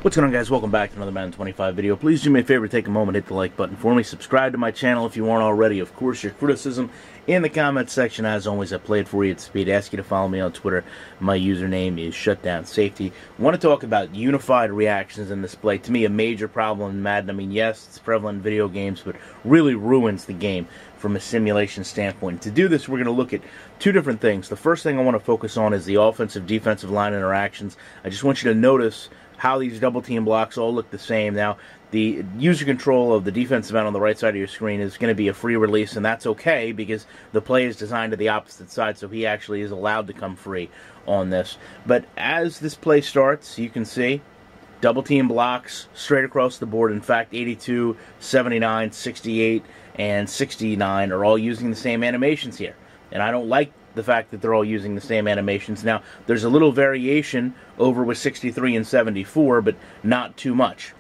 What's going on, guys? Welcome back to another Madden 25 video. Please do me a favor, take a moment, hit the like button for me. Subscribe to my channel if you aren't already. Of course, your criticism in the comments section. As always, I play it for you at speed. I ask you to follow me on Twitter. My username is ShutdownSafety. I want to talk about unified reactions in this play. To me, a major problem in Madden. I mean, yes, it's prevalent in video games, but really ruins the game from a simulation standpoint. To do this, we're going to look at two different things. The first thing I want to focus on is the offensive-defensive line interactions. I just want you to notice how these double team blocks all look the same. Now, the user control of the defensive end on the right side of your screen is going to be a free release, and that's okay because the play is designed to the opposite side, so he actually is allowed to come free on this. But as this play starts, you can see double team blocks straight across the board. In fact, 82, 79, 68, and 69 are all using the same animations here. And I don't like the fact that they're all using the same animations. Now, there's a little variation over with 63 and 74, but not too much.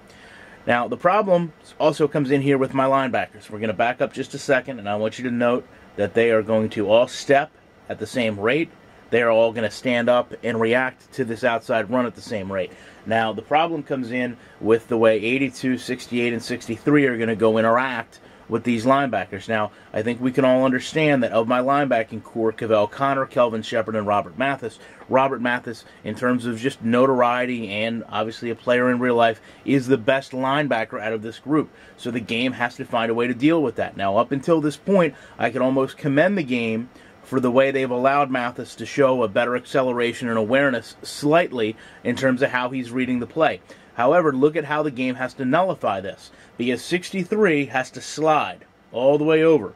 Now, the problem also comes in here with my linebackers. We're going to back up just a second, and I want you to note that they are going to all step at the same rate. They are all going to stand up and react to this outside run at the same rate. Now, the problem comes in with the way 82, 68, and 63 are going to go interact with these linebackers. Now, I think we can all understand that of my linebacking core, Cavell Connor, Kelvin Shepard, and Robert Mathis, in terms of just notoriety and obviously a player in real life, is the best linebacker out of this group. So the game has to find a way to deal with that. Now, up until this point, I can almost commend the game for the way they've allowed Mathis to show a better acceleration and awareness slightly in terms of how he's reading the play. However, look at how the game has to nullify this, because 63 has to slide all the way over.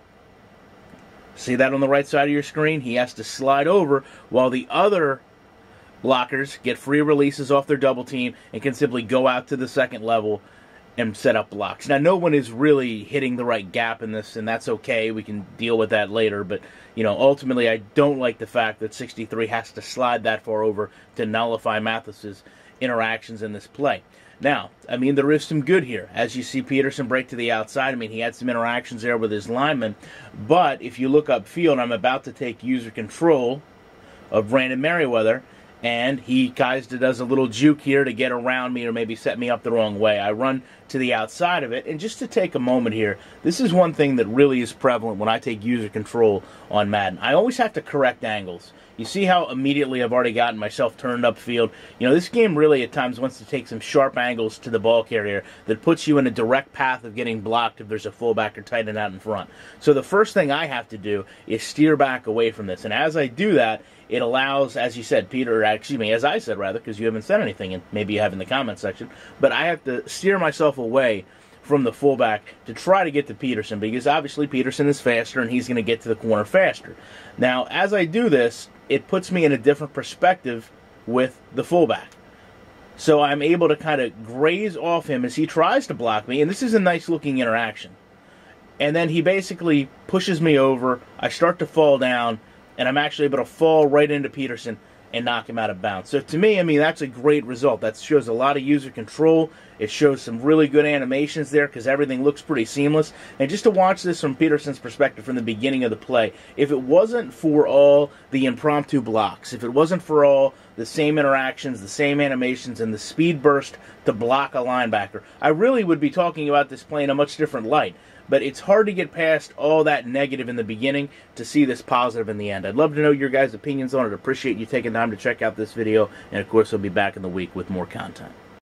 See that on the right side of your screen? He has to slide over while the other blockers get free releases off their double team and can simply go out to the second level and set up blocks. Now, no one is really hitting the right gap in this, and that's okay. We can deal with that later, but ultimately, I don't like the fact that 63 has to slide that far over to nullify Mathis's interactions in this play. Now, I mean, there is some good here. As you see Peterson break to the outside, I mean, he had some interactions there with his lineman, but if you look upfield, I'm about to take user control of Brandon Merriweather, and he does a little juke here to get around me or maybe set me up the wrong way. I run to the outside of it, and just to take a moment here, this is one thing that really is prevalent when I take user control on Madden. I always have to correct angles. You see how immediately I've already gotten myself turned upfield? This game really at times wants to take some sharp angles to the ball carrier that puts you in a direct path of getting blocked if there's a fullback or tight end out in front. So the first thing I have to do is steer back away from this. And as I do that, it allows, as you said, as I said, because you haven't said anything, and maybe you have in the comment section, but I have to steer myself away from the fullback to try to get to Peterson, because obviously Peterson is faster and he's going to get to the corner faster. Now, as I do this, it puts me in a different perspective with the fullback. So I'm able to kind of graze off him as he tries to block me, and this is a nice looking interaction. And then he basically pushes me over, I start to fall down, and I'm actually able to fall right into Peterson and knock him out of bounds. So to me, I mean, that's a great result. That shows a lot of user control. It shows some really good animations there because everything looks pretty seamless. And just to watch this from Peterson's perspective from the beginning of the play, if it wasn't for all the impromptu blocks, if it wasn't for all the same interactions, the same animations, and the speed burst to block a linebacker, I really would be talking about this play in a much different light. But it's hard to get past all that negative in the beginning to see this positive in the end. I'd love to know your guys' opinions on it. Appreciate you taking time to check out this video. And, of course, I'll be back in the week with more content.